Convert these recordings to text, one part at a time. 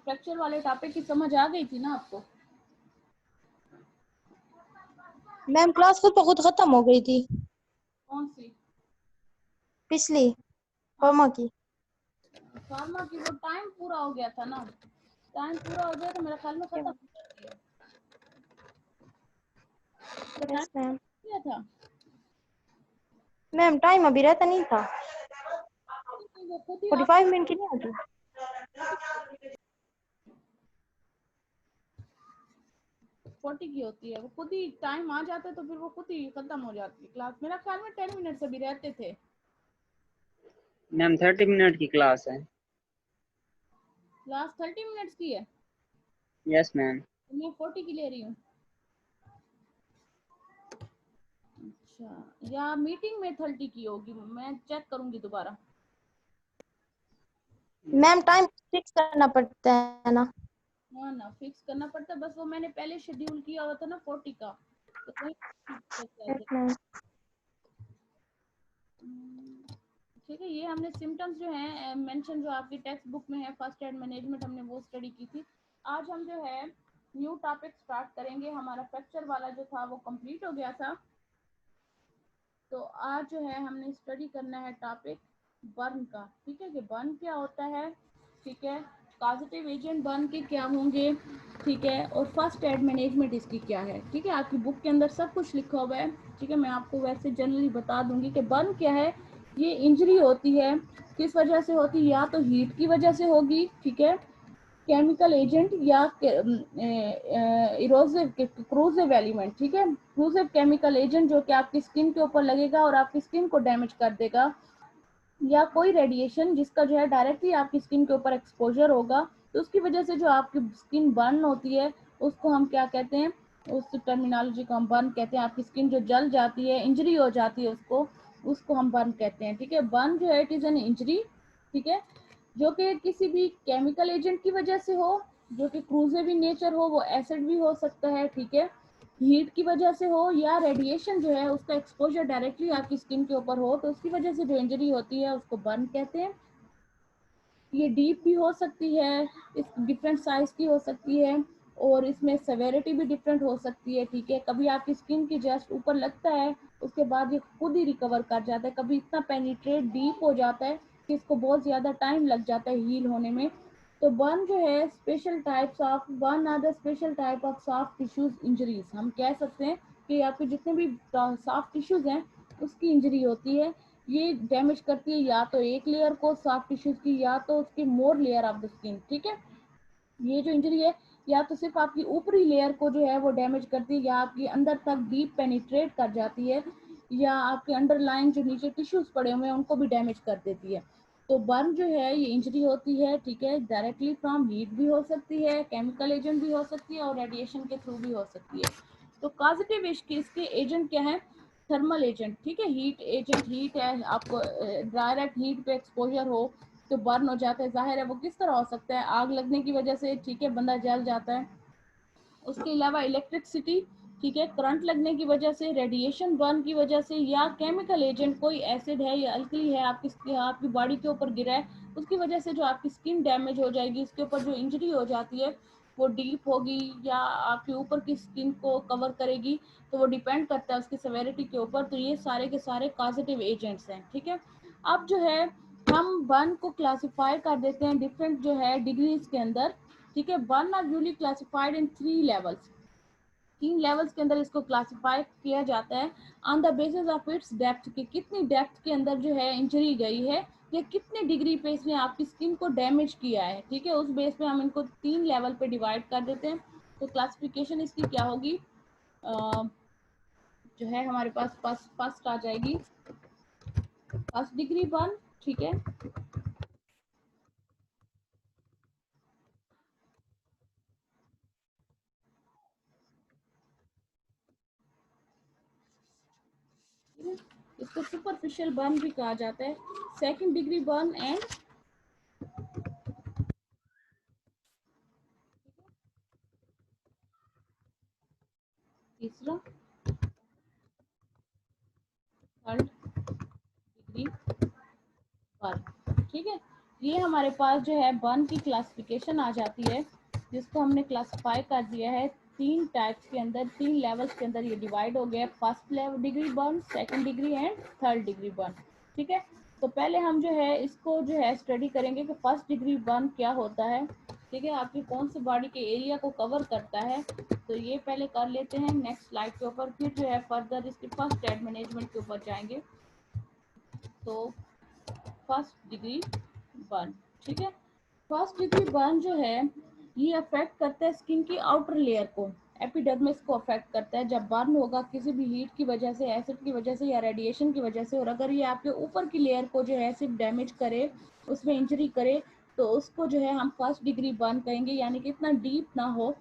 Fracture वाले topic की समझ आ गई थी ना आपको? मैम क्लास खुद ब खुद खत्म हो गई थी कौन सी? पिछली फार्मा की। फार्मा की वो टाइम पूरा हो गया था ना, टाइम पूरा हो गया तो मेरे ख्याल में खत्म हो जाती है। तो टाइम यस मैम। किया था मैम टाइम अभी रहता नहीं था, तो वो खुद ही 45 मिनट की नहीं होती। 40 की होती है, वो खुद ही टाइम आ जाता है तो फिर वो खुद ही खत्म हो जाती है क्लास। मेरा ख्याल में 10 मिनट अभी रहते थे। मैम 30 मिनट की क्लास है। क्लास 30 मिनट्स की है? Yes ma'am. तो मैं 40 की ले रही हूँ। अच्छा, या मीटिंग में 30 की होगी, मैं चेक करूंगी दोबारा। मैम टाइम फिक्स करना पड़ता है ना। हाँ ना, फिक्स करना पड़ता है, बस वो मैंने पहले शेड्यूल किया हुआ था ना 40 का, तो वही यस मैम। ठीक है। ये हमने सिम्टम्स जो हैं मेंशन जो आपकी टेक्स्ट बुक में है, फर्स्ट एड मैनेजमेंट, हमने वो स्टडी की थी। आज हम जो है न्यू टॉपिक स्टार्ट करेंगे। हमारा फ्रैक्चर वाला जो था वो कंप्लीट हो गया था, तो आज जो है हमने स्टडी करना है टॉपिक बर्न का। ठीक है, कि बर्न क्या होता है, ठीक है, पॉजिटिव एजेंट बर्न के क्या होंगे, ठीक है, और फर्स्ट एड मैनेजमेंट इसकी क्या है। ठीक है, आपकी बुक के अंदर सब कुछ लिखा हुआ है। ठीक है, मैं आपको वैसे जनरली बता दूंगी कि बर्न क्या है। ये इंजरी होती है, किस वजह से होती है, या तो हीट की वजह से होगी, ठीक है, केमिकल एजेंट या इरोसिव क्रूसिव एलिमेंट, ठीक है, क्रूसिव केमिकल एजेंट जो कि आपकी स्किन के ऊपर लगेगा और आपकी स्किन को डैमेज कर देगा, या कोई रेडिएशन जिसका जो है डायरेक्टली आपकी स्किन के ऊपर एक्सपोजर होगा, तो उसकी वजह से जो आपकी स्किन बर्न होती है उसको हम क्या कहते हैं, उस टर्मिनोलॉजी को हम बर्न कहते हैं। आपकी स्किन जो जल जाती है, इंजरी हो जाती है, उसको उसको हम बर्न कहते हैं। ठीक है, बर्न जो है इट इज एन इंजरी, ठीक है, जो कि किसी भी केमिकल एजेंट की वजह से हो, जो कि क्रूजिव इन नेचर हो, वो एसिड भी हो सकता है, ठीक है, हीट की वजह से हो, या रेडिएशन जो है उसका एक्सपोजर डायरेक्टली आपकी स्किन के ऊपर हो, तो उसकी वजह से जो इंजरी होती है उसको बर्न कहते हैं। ये डीप भी हो सकती है, इस डिफरेंट साइज की हो सकती है, और इसमें सेवेरिटी भी डिफरेंट हो सकती है। ठीक है, कभी आपकी स्किन की जस्ट ऊपर लगता है, उसके बाद ये खुद ही रिकवर कर जाता है, कभी इतना पेनिट्रेट डीप हो जाता है कि इसको बहुत ज़्यादा टाइम लग जाता है हील होने में। तो बर्न जो है special types of burn are the special type of soft tissues injuries. हम कह सकते हैं कि आपके जितने भी सॉफ्ट टिश्यूज हैं उसकी इंजरी होती है। ये डैमेज करती है या तो एक लेयर को सॉफ्ट टिश्यूज की, या तो उसकी more layer of the skin. ठीक है, ये जो इंजरी है या तो सिर्फ आपकी ऊपरी लेयर को जो है वो डैमेज करती है, या आपकी अंदर तक डीप पेनिट्रेट कर जाती है, या आपके अंडरलाइन जो नीचे टिश्यूज पड़े हुए हैं उनको भी डैमेज कर देती है। तो बर्न जो है ये इंजरी होती है, ठीक है, डायरेक्टली फ्रॉम हीट भी हो सकती है, केमिकल एजेंट भी हो सकती है, और रेडिएशन के थ्रू भी हो सकती है। तो पॉजिटिव इसके एजेंट क्या है, थर्मल एजेंट, ठीक है, हीट एजेंट, हीट है, आपको डायरेक्ट हीट पे एक्सपोजर हो तो बर्न हो जाता है। जाहिर है वो किस तरह हो सकता है, आग लगने की वजह से, ठीक है, बंदा जल जाता है। उसके अलावा इलेक्ट्रिसिटी, ठीक है, करंट लगने की वजह से, रेडिएशन बर्न की वजह से, या केमिकल एजेंट कोई एसिड है या अल्कली है आपकी बॉडी के ऊपर गिरा है, उसकी वजह से जो आपकी स्किन डैमेज हो जाएगी, इसके ऊपर जो इंजरी हो जाती है वो डीप होगी या आपके ऊपर की स्किन को कवर करेगी, तो वो डिपेंड करता है उसकी सेवेरिटी के ऊपर। तो ये सारे के सारे पॉजिटिव एजेंट्स हैं। ठीक है, अब जो है हम बर्न को क्लासिफाई कर देते हैं डिफरेंट जो है डिग्रीज के अंदर। ठीक है, burn are usually classified in 3 levels. 3 levels के अंदर इसको क्लासिफाई किया जाता है on the basis of its depth, कि कितनी डेप्थ के अंदर जो है इंजरी गई है, या कितने डिग्री पे इसने आपकी स्किन को डैमेज किया है। ठीक है, उस बेस पे हम इनको 3 लेवल पे डिवाइड कर देते हैं। तो क्लासिफिकेशन इसकी क्या होगी, जो है हमारे पास फर्स्ट आ जाएगी फर्स्ट डिग्री बर्न। ठीक है, इसको सुपरफिशियल बर्न भी कहा जाता है। सेकंड डिग्री बर्न एंड तीसरा थर्ड डिग्री बर्न। ठीक है, ये हमारे पास जो है बर्न की क्लासिफिकेशन आ जाती है, जिसको हमने क्लासिफाई कर दिया है 3 टाइप्स के अंदर, 3 लेवल्स के अंदर ये डिवाइड हो गया, first level degree burn, second degree and third degree burn. ठीक है, तो पहले हम जो है इसको जो है स्टडी करेंगे कि फर्स्ट डिग्री बर्न क्या होता है। ठीक है, आपकी कौन सी बॉडी के एरिया को कवर करता है, तो ये पहले कर लेते हैं नेक्स्ट स्लाइड के ऊपर, फिर जो है फर्दर इसके फर्स्ट एड मैनेजमेंट के ऊपर जाएंगे। तो फर्स्ट डिग्री बर्न, ठीक है, फर्स्ट डिग्री बर्न जो है ये अफेक्ट करता है स्किन की आउटर लेयर को, एपिडर्मिस को अफेक्ट करता है। जब बर्न होगा किसी भी हीट की वजह से, एसिड की वजह से या रेडिएशन की वजह से, और अगर ये आपके ऊपर की लेयर को जो है सिर्फ डैमेज करे, उसमें इंजरी करे, तो उसको जो है हम फर्स्ट डिग्री बर्न कहेंगे, यानी कि इतना डीप ना हो।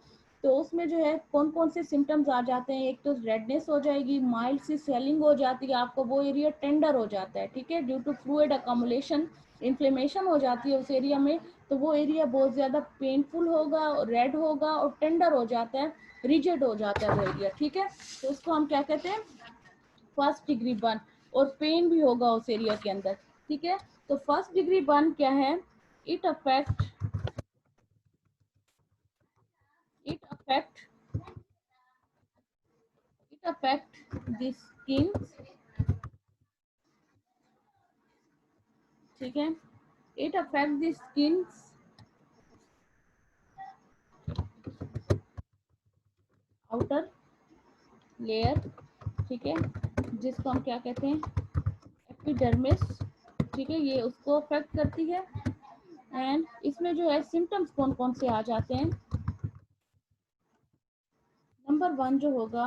तो उसमें जो है कौन कौन से सिम्टम्स आ जाते हैं, एक तो रेडनेस हो जाएगी, माइल्ड सी स्वेलिंग हो जाती है, आपको वो एरिया टेंडर हो जाता है। ठीक है, due to fluid accumulation, inflammation हो जाती है उस एरिया में, तो वो एरिया बहुत ज़्यादा पेनफुल होगा, रेड होगा और टेंडर हो जाता है, रिजिड हो जाता है वो एरिया। ठीक है, तो उसको हम क्या कहते हैं, फर्स्ट डिग्री बर्न, और पेन भी होगा उस एरिया के अंदर। ठीक है, तो फर्स्ट डिग्री बर्न क्या है, it affect it affect it affect the skin. ठीक है, it affect the skin outer layer. ठीक है, जिसको हम क्या कहते हैं, एपिडर्मिस। ठीक है, ये उसको अफेक्ट करती है। एंड इसमें जो है सिम्टम्स कौन कौन से आ जाते हैं, नंबर 1 जो होगा,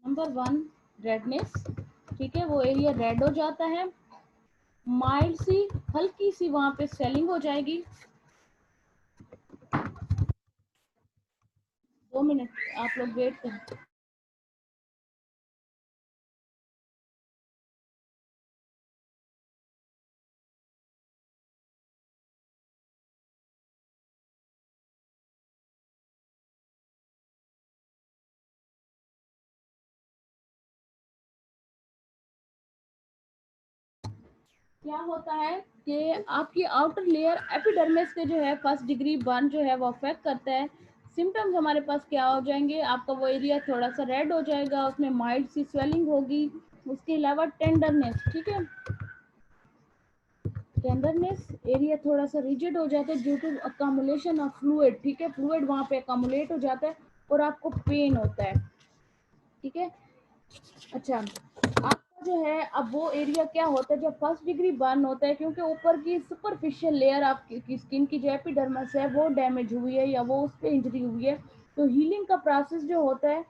नंबर 1 रेडनेस। ठीक है, वो एरिया रेड हो जाता है, माइल्ड सी हल्की सी वहां पे स्वेलिंग हो जाएगी। 2 मिनट आप लोग वेट करें। क्या होता है कि आपकी आउटर लेयर एपिडर्मिस के जो है फर्स्ट डिग्री बर्न जो है वो अफेक्ट करता है। सिम्टम्स हमारे पास क्या हो जाएंगे, आपका वो एरिया थोड़ा सा रेड हो जाएगा, उसमें माइल्ड सी स्वेलिंग होगी, उसके अलावा टेंडरनेस। ठीक है, टेंडरनेस, एरिया थोड़ा सा रिजिड हो जाता है due to accumulation of fluid. ठीक है, फ्लूइड वहां पे अकामुलेट हो जाता है और आपको पेन होता है। ठीक है, अच्छा, आपका जो है अब वो एरिया क्या होता है जब फर्स्ट डिग्री बर्न होता है, क्योंकि ऊपर की सुपरफिशियल लेयर आपकी स्किन की जो एपिडर्मिस है वो डैमेज हुई है या वो उस पर इंजरी हुई है, तो हीलिंग का प्रोसेस जो होता है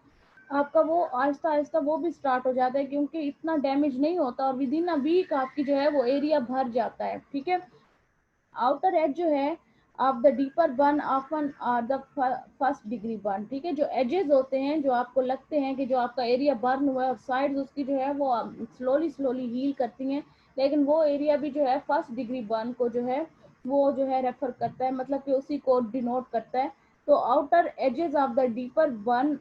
आपका वो आहिस्ता आहिस्ता वो भी स्टार्ट हो जाता है, क्योंकि इतना डैमेज नहीं होता और विद इन अ वीक आपकी जो है वो एरिया भर जाता है। ठीक है, आउटर एज जो है of the deeper burn often are the first degree burn. ठीक है, जो एजेस होते हैं जो आपको लगते हैं कि जो आपका एरिया बर्न हुआ है और साइड्स उसकी जो है वो स्लोली स्लोली हील करती हैं, लेकिन वो एरिया भी जो है फर्स्ट डिग्री बर्न को जो है वो जो है रेफर करता है, मतलब कि उसी को डिनोट करता है। तो outer edges of the deeper burn,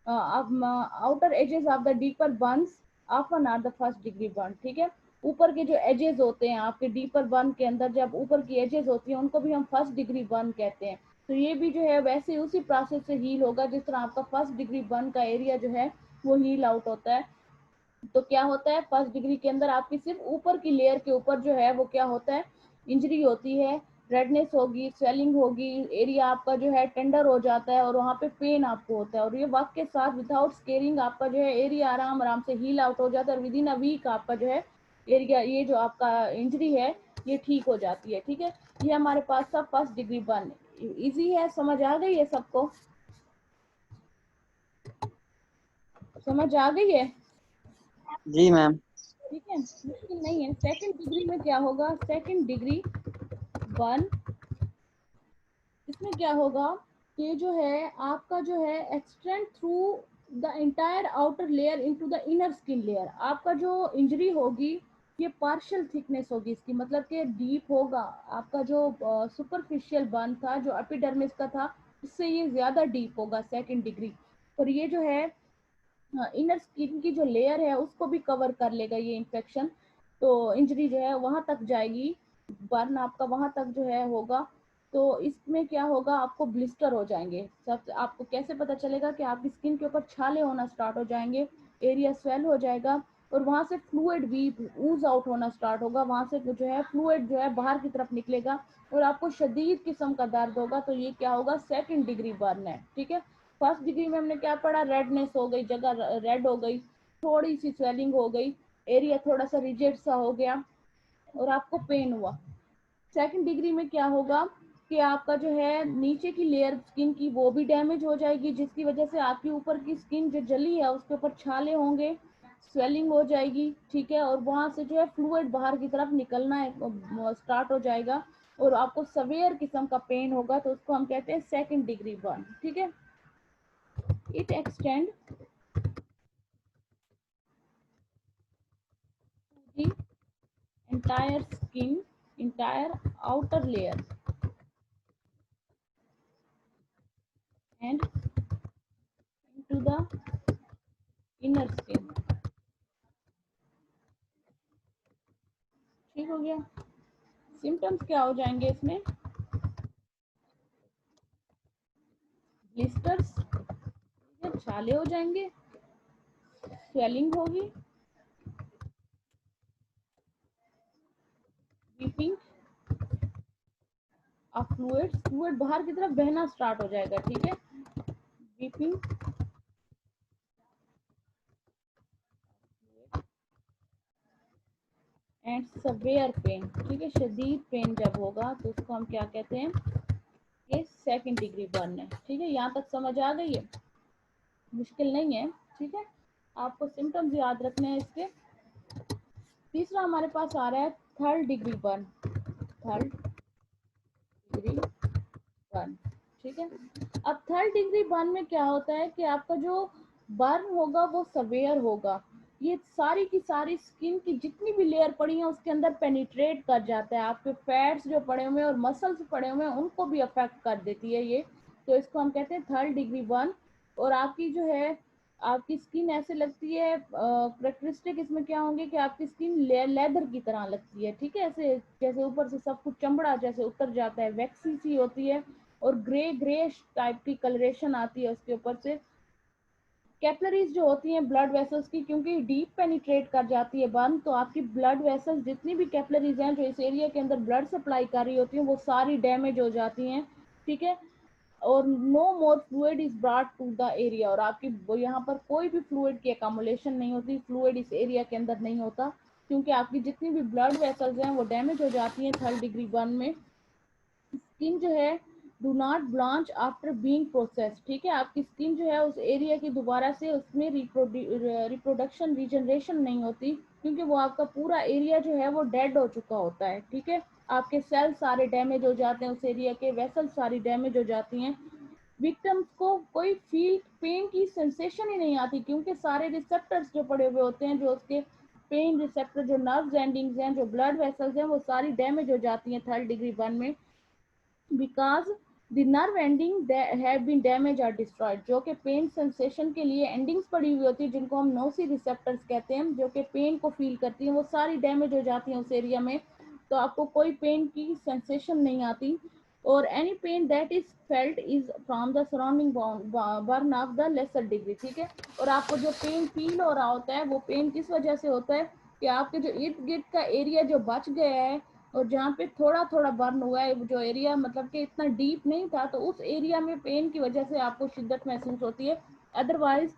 outer edges of the deeper burns often are the first degree burn. ठीक है, ऊपर के जो एजेस होते हैं आपके डीपर बर्न के अंदर, जब ऊपर की एजेस होती हैं उनको भी हम फर्स्ट डिग्री बर्न कहते हैं। तो ये भी जो है वैसे उसी प्रोसेस से हील होगा जिस तरह आपका फर्स्ट डिग्री बर्न का एरिया जो है वो हील आउट होता है। तो क्या होता है, फर्स्ट डिग्री के अंदर आपकी सिर्फ ऊपर की लेयर के ऊपर जो है वो क्या होता है, इंजरी होती है, रेडनेस होगी, स्वेलिंग होगी, एरिया आपका जो है टेंडर हो जाता है और वहाँ पे पेन आपको होता है, और ये वक्त के साथ विदाउट स्केरिंग आपका जो है एरिया आराम आराम से हील आउट हो जाता है और विद इन अ वीक आपका जो है एरिया, ये जो आपका इंजरी है ये ठीक हो जाती है। ठीक है, ये हमारे पास सब फर्स्ट डिग्री बर्न, इजी है, समझ आ गई है सबको, समझ आ गई है। जी मैम। ठीक है, मुश्किल नहीं है। सेकंड डिग्री में क्या होगा, सेकंड डिग्री बर्न, इसमें क्या होगा कि जो है आपका जो है extend through the entire outer layer into the inner skin layer. आपका जो इंजरी होगी ये पार्शियल थिकनेस होगी इसकी, मतलब कि डीप होगा, आपका जो सुपरफिशियल बर्न था जो एपिडर्मिस का था उससे ये ज्यादा डीप होगा सेकंड डिग्री। और ये जो है हाँ, इनर स्किन की जो लेयर है उसको भी कवर कर लेगा ये इन्फेक्शन, तो इंजरी जो है वहां तक जाएगी, बर्न आपका वहां तक जो है होगा। तो इसमें क्या होगा, आपको ब्लिस्टर हो जाएंगे। सब आपको कैसे पता चलेगा कि आपकी स्किन के ऊपर छाले होना स्टार्ट हो जाएंगे, एरिया स्वेल हो जाएगा, और वहां से फ्लूइड भी ऊज आउट होना स्टार्ट होगा, वहां से जो है फ्लूइड जो है बाहर की तरफ निकलेगा, और आपको शदीद किस्म का दर्द होगा। तो ये क्या होगा, सेकंड डिग्री बर्न है, ठीक है। फर्स्ट डिग्री में हमने क्या पढ़ा, रेडनेस हो गई, जगह रेड हो गई, थोड़ी सी स्वेलिंग हो गई, एरिया थोड़ा सा रिजिड सा हो गया, और आपको पेन हुआ। सेकंड डिग्री में क्या होगा कि आपका जो है नीचे की लेयर स्किन की वो भी डैमेज हो जाएगी, जिसकी वजह से आपकी ऊपर की स्किन जो जली है उसके ऊपर छाले होंगे, स्वेलिंग हो जाएगी, ठीक है, और वहां से जो है फ्लूइड बाहर की तरफ निकलना है स्टार्ट हो जाएगा, और आपको सवेयर किस्म का पेन होगा। तो उसको हम कहते हैं सेकंड डिग्री बर्न, ठीक है। It extend the entire skin, entire outer layer, and into the inner skin। ठीक हो गया। सिम्टम्स क्या हो जाएंगे इसमें, ब्लिस्टर्स, छाले हो जाएंगे, स्वेलिंग होगी, वीपिंग ऑफ फ्लूइड्स, फ्लूइड बाहर की तरफ बहना स्टार्ट हो जाएगा, ठीक है, वीपिंग एंड सवेयर पेन, ठीक है, शदीद पेन जब होगा तो उसको हम क्या कहते हैं, ये सेकंड डिग्री बर्न है, ठीक है। यहाँ तक समझ आ गई है, मुश्किल नहीं है, ठीक है। आपको सिम्टम्स याद रखने हैं इसके। तीसरा हमारे पास आ रहा है third degree burn, third degree burn, ठीक है। अब थर्ड डिग्री बर्न में क्या होता है कि आपका जो बर्न होगा वो सवेयर होगा, ये सारी की सारी स्किन की जितनी भी लेयर पड़ी है उसके अंदर पेनिट्रेट कर जाता है, आपके फैट्स जो पड़े हुए हैं और मसल्स पड़े हुए हैं उनको भी अफेक्ट कर देती है ये। तो इसको हम कहते हैं थर्ड डिग्री बर्न। और आपकी जो है, आपकी स्किन ऐसे लगती है, करेक्टरिस्टिक इसमें क्या होंगे कि आपकी स्किन लेदर की तरह लगती है, ठीक है, ऐसे जैसे ऊपर से सब कुछ चमड़ा जैसे उतर जाता है, वैक्सी सी होती है, और ग्रे ग्रेश टाइप की कलरेशन आती है उसके ऊपर से। कैपलरीज जो होती हैं ब्लड वेसल्स की, क्योंकि डीप पेनिट्रेट कर जाती है बर्न, तो आपकी ब्लड वेसल्स जितनी भी कैपलरीज हैं जो इस एरिया के अंदर ब्लड सप्लाई कर रही होती हैं वो सारी डैमेज हो जाती हैं, ठीक है। और no more fluid is brought to the area, और आपकी यहाँ पर कोई भी फ्लूइड की अकोमोलेशन नहीं होती, फ्लूइड इस एरिया के अंदर नहीं होता, क्योंकि आपकी जितनी भी ब्लड वेसल्स हैं वो डैमेज हो जाती हैं थर्ड डिग्री बर्न में। स्किन जो है do not blanch after being process, ठीक है, आपकी स्किन जो है उस एरिया की दोबारा से उसमें रिप्रोडक्शन रीजनरेशन नहीं होती, क्योंकि वो आपका पूरा एरिया जो है वो डेड हो चुका होता है, ठीक है। आपके सेल सारे डैमेज हो जाते हैं, उस एरिया के वेसल सारी डैमेज हो जाती हैं। विक्टिम्स को कोई फील पेन की सेंसेशन ही नहीं आती, क्योंकि सारे रिसेप्टर्स जो पड़े हुए होते हैं, जो उसके पेन रिसेप्टर, जो नर्व एंडिंग्स हैं, जो ब्लड वेसल्स हैं, वो सारी डैमेज हो जाती हैं थर्ड डिग्री बर्न में, because the nerve ending have been damage और डिस्ट्रॉयड, जो कि पेन सेंसेशन के लिए एंडिंग्स पड़ी हुई होती है, जिनको हम नोसी रिसेप्टर्स कहते हैं, जो कि पेन को फील करती हैं, वो सारी डैमेज हो जाती हैं उस एरिया में, तो आपको कोई पेन की सेंसेशन नहीं आती। और any pain that is felt is from the surrounding burn of the lesser degree, ठीक है। और आपको जो पेन फील हो रहा होता है वो पेन किस वजह से होता है कि आपके जो इर्द गिर्द का एरिया जो बच गया है, और जहाँ पे थोड़ा थोड़ा बर्न हुआ है, जो एरिया मतलब कि इतना डीप नहीं था, तो उस एरिया में पेन की वजह से आपको शिद्दत महसूस होती है। अदरवाइज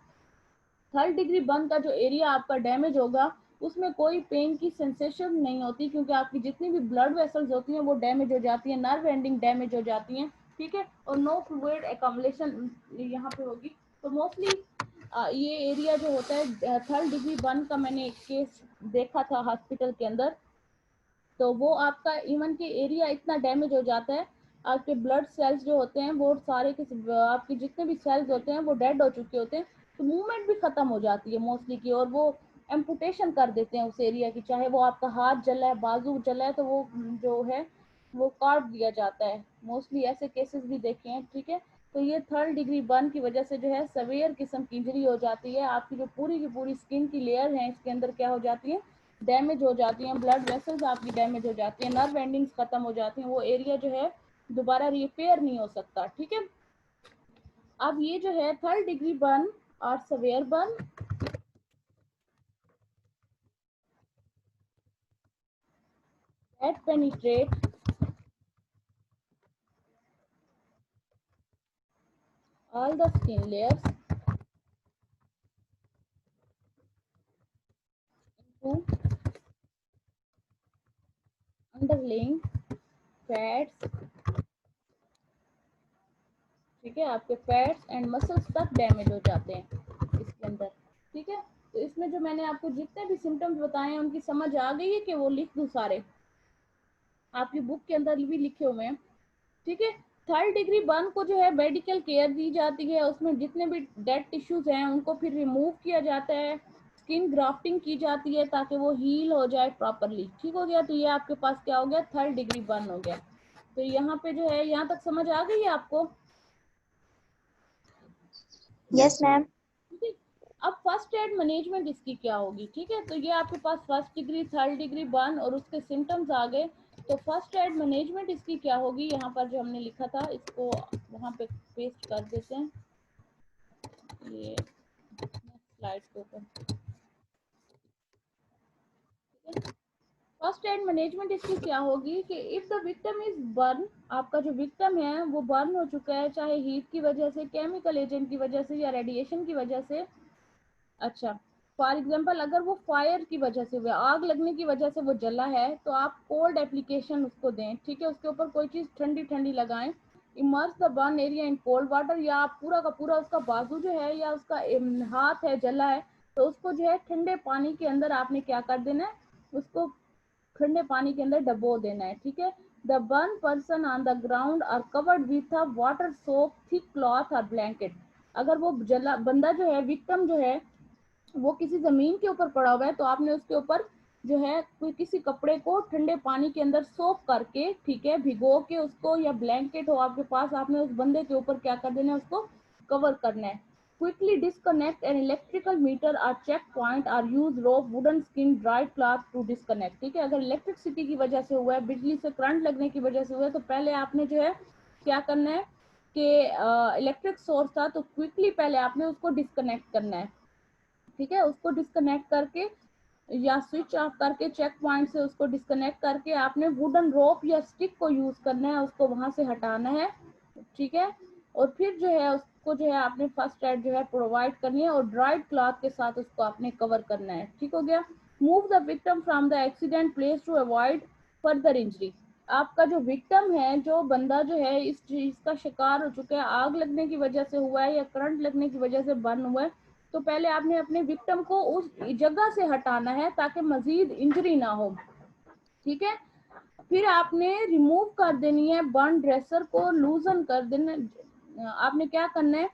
थर्ड डिग्री बर्न का जो एरिया आपका डैमेज होगा उसमें कोई पेन की सेंसेशन नहीं होती, क्योंकि आपकी जितनी भी ब्लड वेसल्स होती हैं वो डैमेज हो जाती हैं, नर्व एंडिंग डैमेज हो जाती हैं, ठीक है, और नो फ्लूइड एकम्युलेशन यहाँ पे होगी। तो मोस्टली ये एरिया जो होता है थर्ड डिग्री बर्न का, मैंने एक केस देखा था हॉस्पिटल के अंदर, तो वो आपका इवन के एरिया इतना डैमेज हो जाता है, आपके ब्लड सेल्स जो होते हैं वो सारे के आपके जितने भी सेल्स होते हैं वो डेड हो चुके होते हैं, तो मूवमेंट भी खत्म हो जाती है मोस्टली की, और वो एम्पुटेशन कर देते हैं उस एरिया की, चाहे वो आपका हाथ जला है, बाजू जला है, तो वो जो है वो काट दिया जाता है, मोस्टली ऐसे केसेस भी देखे हैं, ठीक है। तो ये 3rd डिग्री बर्न की वजह से जो है सवेयर किस्म की इंजरी हो जाती है। आपकी जो पूरी की पूरी स्किन की लेयर है इसके अंदर क्या हो जाती है, डैमेज हो जाती हैं, ब्लड वेसल्स आपकी डैमेज हो जाती हैं, नर्व एंडिंग्स खत्म हो जाती हैं, वो एरिया जो है दोबारा रिपेयर नहीं हो सकता। ठीक है, अब ये जो है 3rd डिग्री बर्न और severe burn, that penetrate all the skin layers into underlying fats। ठीक है, आपके फैट्स एंड मसल्स तक डैमेज हो जाते हैं इसके अंदर। ठीक है, तो इसमें जो मैंने आपको जितने भी सिम्टम्स बताए हैं उनकी समझ आ गई है कि वो लिख दूं सारे, आपकी बुक के अंदर भी लिखे हुए हैं। ठीक है, 3rd डिग्री बर्न को जो है मेडिकल केयर दी जाती है, उसमें जितने भी डेड टिश्यूज हैं उनको फिर रिमूव किया जाता है, स्किन ग्राफ्टिंग की जाती है ताकि वो हील हो जाए प्रॉपरली। ठीक हो गया, तो ये आपके पास क्या हो गया, 3rd डिग्री बर्न हो गया। तो यहाँ पे जो है, यहाँ तक समझ आ गई है आपको? Yes ma'am. ठीक है, अब फर्स्ट एड मैनेजमेंट इसकी क्या होगी? ठीक है, तो ये आपके पास 1st degree 3rd degree burn और उसके सिम्टम्स आ गए। तो फर्स्ट एड मैनेजमेंट इसकी क्या होगी, यहाँ पर जो हमने लिखा था इसको वहाँ पे पेस्ट कर देते हैं, ये स्लाइड के ऊपर। फर्स्ट एड मैनेजमेंट इसकी क्या होगी कि if the victim is burn, आपका जो विक्टिम है वो बर्न हो चुका है, चाहे हीट की वजह से, केमिकल एजेंट की वजह से या रेडिएशन की वजह से। अच्छा, फॉर एग्जाम्पल अगर वो फायर की वजह से हुआ, आग लगने की वजह से वो जला है, तो आप कोल्ड एप्लीकेशन उसको दें। ठीक है, उसके ऊपर कोई चीज़ ठंडी ठंडी लगाएं। Immerse the burn area in cold water, या आप पूरा का पूरा उसका बाजू जो है या उसका हाथ है जला है, तो उसको जो है ठंडे पानी के अंदर आपने क्या कर देना है, उसको ठंडे पानी के अंदर डबो देना है। ठीक है, the burn person on the ground are covered with a water soap thick cloth और ब्लैंकेट। अगर वो जला बंदा जो है, विक्टिम जो है, वो किसी जमीन के ऊपर पड़ा हुआ है, तो आपने उसके ऊपर जो है कोई किसी कपड़े को ठंडे पानी के अंदर सोप करके, ठीक है, भिगो के उसको, या ब्लैंकेट हो आपके पास, आपने उस बंदे के ऊपर क्या कर देना है, उसको कवर करना है। Quickly disconnect an electrical meter और चेक पॉइंट और use rope wooden skin dried cloth to disconnect. ठीक है, अगर इलेक्ट्रिसिटी की वजह से हुआ है, बिजली से करंट लगने की वजह से हुआ है, तो पहले आपने जो है क्या करना है कि इलेक्ट्रिक सोर्स था तो क्विकली पहले आपने उसको डिस्कनेक्ट करना है। ठीक है, उसको डिस्कनेक्ट करके या स्विच ऑफ करके चेक पॉइंट से उसको डिस्कनेक्ट करके आपने वुडन रोप या स्टिक को यूज करना है, उसको वहां से हटाना है। ठीक है, और फिर जो है उसको जो है आपने फर्स्ट एड जो है प्रोवाइड करनी है और ड्राइड क्लॉथ के साथ उसको आपने कवर करना है। ठीक हो गया, move the victim from the accident place to avoid further injury. आपका जो विक्टिम है, जो बंदा जो है इस चीज का शिकार हो चुका है, आग लगने की वजह से हुआ है या करंट लगने की वजह से बर्न हुआ है, तो पहले आपने अपने विक्टिम को उस जगह से हटाना है ताकि मजीद इंजरी ना हो। ठीक है, फिर आपने रिमूव कर देनी है बर्न ड्रेसर को, लूजन कर देना। आपने क्या करना है,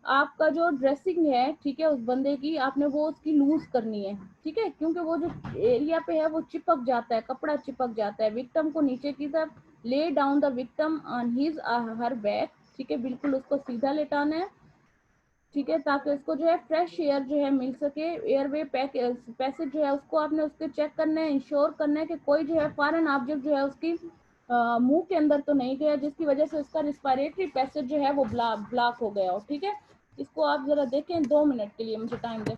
आपका जो ड्रेसिंग है, ठीक है, उस बंदे की आपने वो उसकी लूज करनी है। ठीक है, क्योंकि वो जो एरिया पे है वो चिपक जाता है, कपड़ा चिपक जाता है। विक्टिम को नीचे की तरफ lay down the victim on his her back. ठीक है, बिल्कुल उसको सीधा लेटाना है। ठीक है, ताकि उसको जो है फ्रेश एयर जो है मिल सके, एयरवे पैसेज जो है उसको आपने उसके चेक करना है, इंश्योर करना है कि कोई जो है फॉरेन ऑब्जेक्ट जो है उसकी मुंह के अंदर तो नहीं गया, जिसकी वजह से उसका रिस्पायरेटरी पैसेज जो है वो ब्लॉक हो गया हो। ठीक है, इसको आप जरा देखें, 2 मिनट के लिए मुझे टाइम दें।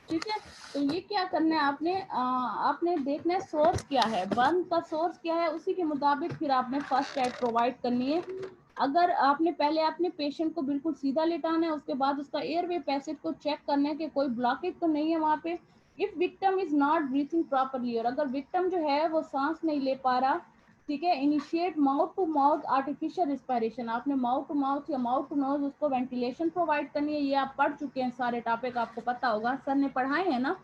ठीक है, तो ये क्या करना है आपने, आपने देखना है सोर्स क्या है, बर्न का सोर्स क्या है, उसी के मुताबिक फिर आपने फर्स्ट एड प्रोवाइड करनी है। अगर आपने पहले अपने पेशेंट को बिल्कुल सीधा लेटाना है, उसके बाद उसका एयरवे पैसेज को चेक करना है कि कोई ब्लॉकेज तो नहीं है वहाँ पे। If victim is not breathing properly, और अगर विक्टिम जो है वो सांस नहीं ले पा रहा, ठीक है, initiate mouth to mouth artificial respiration. आपने माउथ टू माउथ या माउथ टू नोज उसको वेंटिलेशन प्रोवाइड करनी है। ये आप पढ़ चुके हैं, सारे टॉपिक आपको पता होगा, सर ने पढ़ाए हैं ना।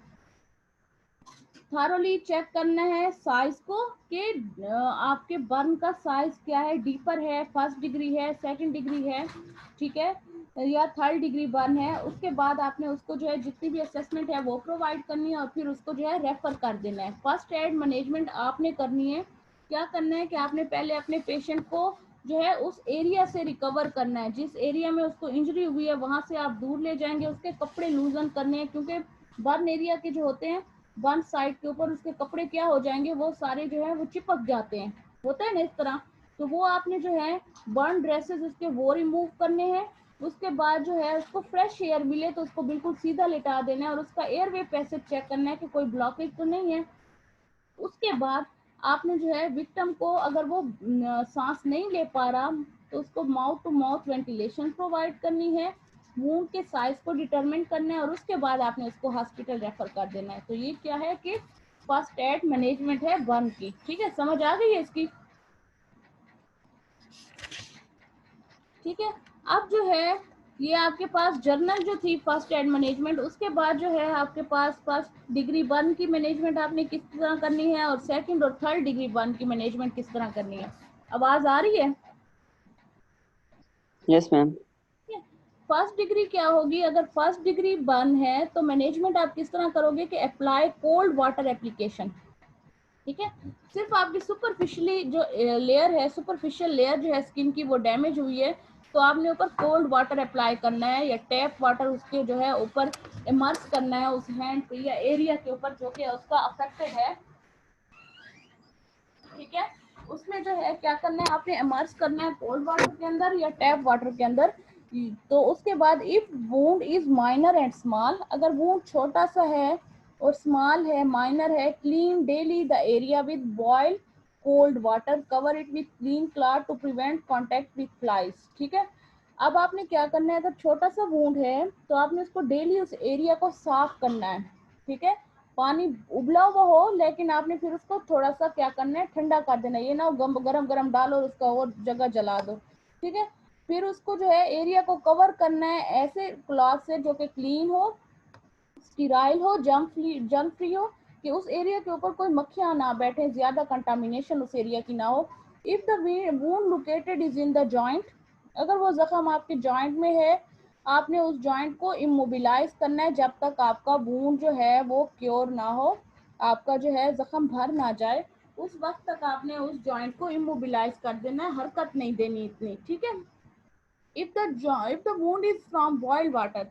थारोली चेक करना है साइज को कि आपके बर्न का साइज क्या है, डीपर है, फर्स्ट डिग्री है, सेकंड डिग्री है, ठीक है, या थर्ड डिग्री बर्न है। उसके बाद आपने उसको जो है जितनी भी असेसमेंट है वो प्रोवाइड करनी है और फिर उसको जो है रेफर कर देना है। फर्स्ट एड मैनेजमेंट आपने करनी है। क्या करना है कि आपने पहले अपने पेशेंट को जो है उस एरिया से रिकवर करना है, जिस एरिया में उसको इंजरी हुई है वहां से आप दूर ले जाएंगे, उसके कपड़े लूजन करने हैं, क्योंकि बर्न एरिया के जो होते हैं वन साइड के ऊपर उसके कपड़े क्या हो जाएंगे, वो सारे जो है वो चिपक जाते हैं, होता है ना इस तरह। तो वो आपने जो है बर्न ड्रेसेस उसके वो रिमूव करने हैं। उसके बाद जो है उसको फ्रेश एयर मिले तो उसको बिल्कुल सीधा लिटा देना है और उसका एयरवे पैसेज चेक करना है कि कोई ब्लॉकेज तो नहीं है। उसके बाद आपने जो है विक्टिम को, अगर वो सांस नहीं ले पा रहा, तो उसको mouth to mouth ventilation provide करनी है, वूंड के साइज को डिटरमिन करना है और उसके बाद आपने उसको हॉस्पिटल रेफर कर देना है। तो ये क्या है कि फर्स्ट एड मैनेजमेंट है बर्न की। ठीक है, समझ आ गई है इसकी? ठीक है। अब जो है ये आपके पास जर्नल जो थी फर्स्ट एड मैनेजमेंट, उसके बाद जो है आपके पास फर्स्ट डिग्री बर्न की मैनेजमेंट आपने किस तरह करनी है और सेकंड और थर्ड डिग्री बर्न की मैनेजमेंट किस तरह करनी है। आवाज आ रही है? Yes ma'am. फर्स्ट डिग्री क्या होगी? अगर फर्स्ट डिग्री बर्न है तो मैनेजमेंट आप किस तरह करोगे कि अप्लाई कोल्ड वाटर एप्लीकेशन। ठीक है, सिर्फ आपकी सुपरफिशियली जो लेयर है, सुपरफिशियल लेयर जो है स्किन की वो डैमेज हुई है, तो आपने ऊपर कोल्ड वाटर अप्लाई करना है या टैप वाटर उसके जो है ऊपर इमर्स करना है उस हैंड पे या एरिया के ऊपर जो कि उसका अफेक्टेड है। ठीक है, उसमें जो है क्या करना है, आपने इमर्स करना है कोल्ड वाटर के अंदर या टैप वाटर के अंदर। तो उसके बाद if wound is minor and small, अगर वुंड छोटा सा है और स्मॉल है, माइनर है, clean daily the area with boil cold water, cover it with clean cloth to prevent contact with flies. ठीक है, अब आपने क्या करना है, अगर छोटा सा वुंड है तो आपने उसको डेली उस एरिया को साफ करना है। ठीक है, पानी उबला हुआ हो लेकिन आपने फिर उसको थोड़ा सा क्या करना है, ठंडा कर देना, ये ना गरम गरम डालो और उसका और जगह जला दो। ठीक है, फिर उसको जो है एरिया को कवर करना है ऐसे क्लॉथ से जो कि क्लीन हो, स्टीराइल हो, जर्म फ्री हो, कि उस एरिया के ऊपर कोई मक्खियां ना बैठे, ज्यादा कंटामिनेशन उस एरिया की ना हो। If the wound located is in the joint, अगर वो जख्म आपके जॉइंट में है, आपने उस जॉइंट को इमोबिलाइज करना है जब तक आपका वुंड जो है वो क्योर ना हो, आपका जो है जख्म भर ना जाए, उस वक्त तक आपने उस जॉइंट को इमोबिलाइज कर देना है, हरकत नहीं देनी इतनी। ठीक है, if the wound is from boiled water,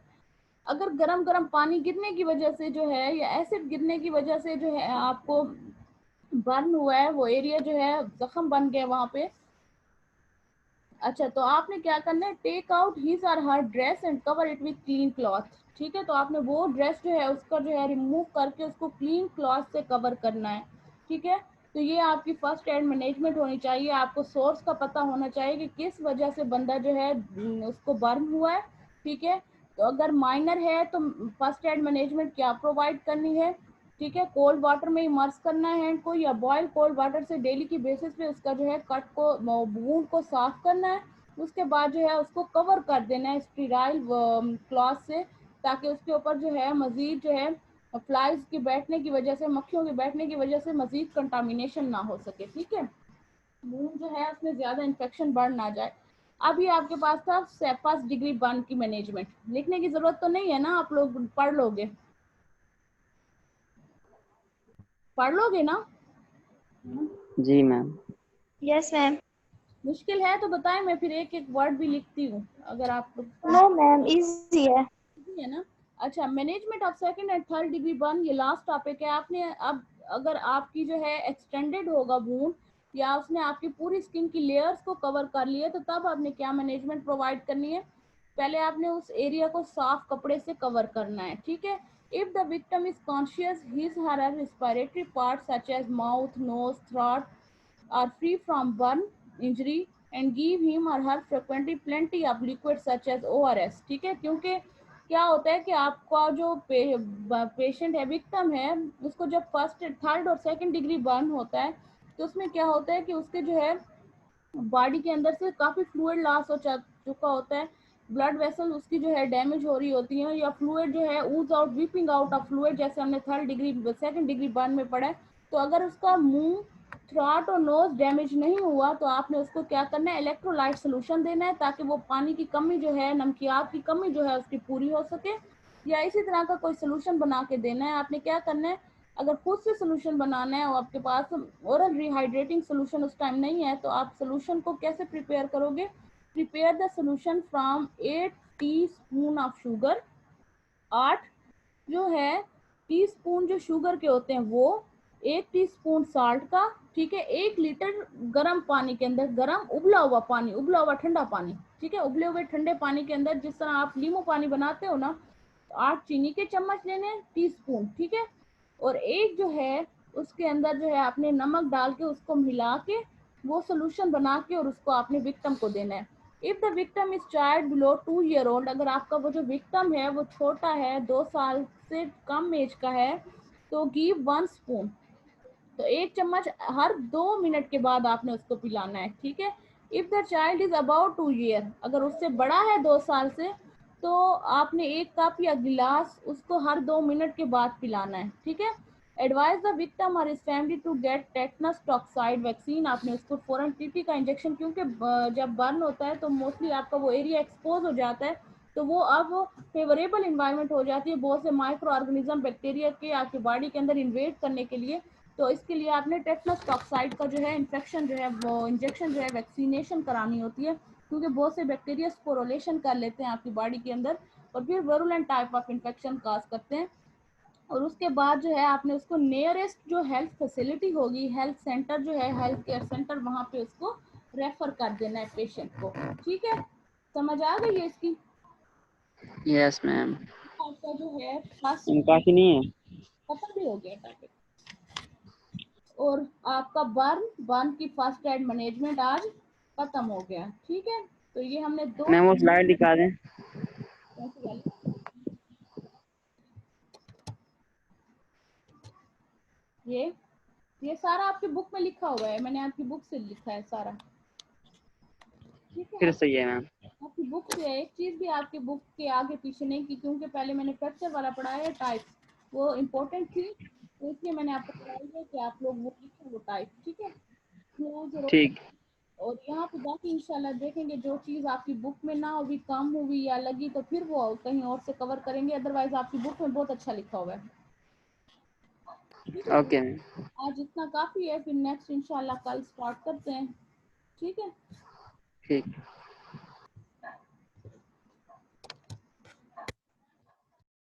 अगर गरम गरम पानी गिरने की वजह से जो है या एसिड गिरने की वजह से जो है आपको बर्न हुआ है, वो एरिया जो है जख्म बन गया वहां पे, अच्छा, तो आपने क्या करना है, टेक आउट हिज और her dress and cover it with clean cloth. ठीक है, तो आपने वो ड्रेस जो है उसका जो है रिमूव करके उसको क्लीन क्लॉथ से कवर करना है। ठीक है, तो ये आपकी फर्स्ट एड मैनेजमेंट होनी चाहिए। आपको सोर्स का पता होना चाहिए कि किस वजह से बंदा जो है उसको बर्न हुआ है। ठीक है, तो अगर माइनर है तो फर्स्ट एड मैनेजमेंट क्या प्रोवाइड करनी है। ठीक है, कोल्ड वाटर में इमर्स करना है हैंड को या बॉयल कोल्ड वाटर से डेली की बेसिस पे उसका जो है कट को, वुंड को साफ करना है। उसके बाद जो है उसको कवर कर देना है स्टीराइल क्लॉथ से, ताकि उसके ऊपर जो है मजीद जो है फ्लाइज की बैठने की वजह से, मक्खियों के बैठने की वजह से मजीद कंटामिनेशन ना हो सके। ठीक है, वुंड जो है उसमें ज्यादा इन्फेक्शन बढ़ ना जाए। अब ये आपके पास था फर्स्ट डिग्री बर्न की मैनेजमेंट। लिखने की जरूरत तो नहीं है ना, आप लोग पढ़ लोगे, पढ़ लोगे ना? जी मैम। Yes ma'am. मुश्किल है तो बताएं, मैं फिर एक एक वर्ड भी लिखती हूँ अगर आप लोग। नो मैम, इजी है। है ना? अच्छा, management of second and third degree burn, ये लास्ट टॉपिक है। आपने अब अगर आपकी जो है एक्सटेंडेड होगा वुंड या उसने आपकी पूरी स्किन की लेयर्स को कवर कर लिया, तो तब आपने क्या मैनेजमेंट प्रोवाइड करनी है, पहले आपने उस एरिया को साफ कपड़े से कवर करना है। ठीक है, if the victim is conscious, his her respiratory part such as mouth, nose, throat are free from burn injury and give him or her frequently plenty of liquid such as ORS। ठीक है, क्योंकि क्या होता है कि आपका जो patient है, विक्टिम है, उसको जब फर्स्ट थर्ड और सेकंड डिग्री बर्न होता है तो उसमें क्या होता है कि उसके जो है बॉडी के अंदर से काफी फ्लूइड लॉस हो चुका होता है, ब्लड वेसल उसकी जो है डैमेज हो रही होती है, या फ्लूइड जो है ऊज out, weeping out of fluid, जैसे हमने 3rd degree 2nd degree burn में पढ़ा है। तो अगर उसका मुंह, थ्रॉट और नोज डैमेज नहीं हुआ तो आपने उसको क्या करना है, इलेक्ट्रोलाइट सोल्यूशन देना है, ताकि वो पानी की कमी जो है, नमकियात की कमी जो है उसकी पूरी हो सके। या इसी तरह का कोई सोल्यूशन बना के देना है। आपने क्या करना है, अगर खुद से सोल्यूशन बनाना है और आपके पास ओरल रिहाइड्रेटिंग सोल्यूशन उस टाइम नहीं है, तो आप सोल्यूशन को कैसे प्रिपेयर करोगे, prepare the solution from 8 teaspoon of sugar, 8 जो है टीस्पून जो शुगर के होते हैं वो, 1 टीस्पून साल्ट का, ठीक है, 1 लीटर गर्म पानी के अंदर, गर्म उबला हुआ पानी, उबला हुआ ठंडा पानी, ठीक है, उबले हुए ठंडे पानी के अंदर जिस तरह आप नींबू पानी बनाते हो ना, 8 चीनी के चम्मच लेने हैं, टीस्पून, ठीक है। और एक जो है उसके अंदर जो है आपने नमक डाल के उसको मिला के वो सोल्यूशन बना के और उसको आपने विक्टिम को देना है। If the victim is child below 2 year old, अगर आपका वो जो विक्टिम है वो छोटा है, 2 साल से कम एज का है, तो गिव 1 स्पून, तो 1 चम्मच हर 2 मिनट के बाद आपने उसको पिलाना है, ठीक है। If the child is about 2 year, अगर उससे बड़ा है 2 साल से, तो आपने 1 कप या गिलास उसको हर 2 मिनट के बाद पिलाना है, ठीक है। एडवाइज द विक्टिम और his family to get tetanus toxoid vaccine, आपने उसको फौरन टीटी का इंजेक्शन, क्योंकि जब बर्न होता है तो मोस्टली आपका वो एरिया एक्सपोज हो जाता है, तो वो अब फेवरेबल इन्वायरमेंट हो जाती है बहुत से माइक्रो ऑर्गेनिज्म बैक्टीरिया के आपकी बॉडी के अंदर इन्वेट करने के लिए। तो इसके लिए आपने टेटनस टॉक्साइड का जो है इन्फेक्शन जो है वो इंजेक्शन जो है वैक्सीनेशन करानी होती है, क्योंकि बहुत से बैक्टीरिया कोरोलेशन कर लेते हैं आपकी बॉडी के अंदर और फिर वर्ुलेंट टाइप ऑफ इन्फेक्शन काज करते हैं। और उसके बाद जो है आपने उसको नियरेस्ट जो हेल्थ फैसिलिटी होगी, हेल्थ सेंटर जो है, हेल्थ केयर सेंटर, वहां पे उसको रेफर कर देना है पेशेंट को, ठीक है। समझ आ गई है इसकी? Yes ma'am. आपका जो है फर्स्ट काफी नहीं है। खत्म भी हो गया टॉपिक, और आपका बर्न की फर्स्ट एड मैनेजमेंट आज खत्म हो गया, ठीक है। तो ये हमने 2 मैम वो स्लाइड दिखा दें। ये सारा आपकी बुक में लिखा हुआ है, मैंने आपकी बुक से लिखा है सारा, ठीक है। फिर सही है मैम। आपकी बुक से एक चीज भी आपकी बुक के आगे पीछे नहीं की, क्योंकि पहले मैंने फ्रैक्चर वाला पढ़ाया है टाइप, वो इम्पोर्टेंट थी, तो इसलिए मैंने आपको पढ़ाई है कि आप लोग वो लिखें वो टाइप, ठीक है। ठीक। और यहाँ पे बाकी इंशाल्लाह देखेंगे जो चीज़ आपकी बुक में ना होगी, कम हुई या लगी, तो फिर वो कहीं और से कवर करेंगे, अदरवाइज आपकी बुक में बहुत अच्छा लिखा हुआ है, ठीक है। Okay ma'am. आज इतना काफ़ी है, फिर नेक्स्ट इंशाल्लाह कल स्टार्ट करते हैं, ठीक है। ठीक।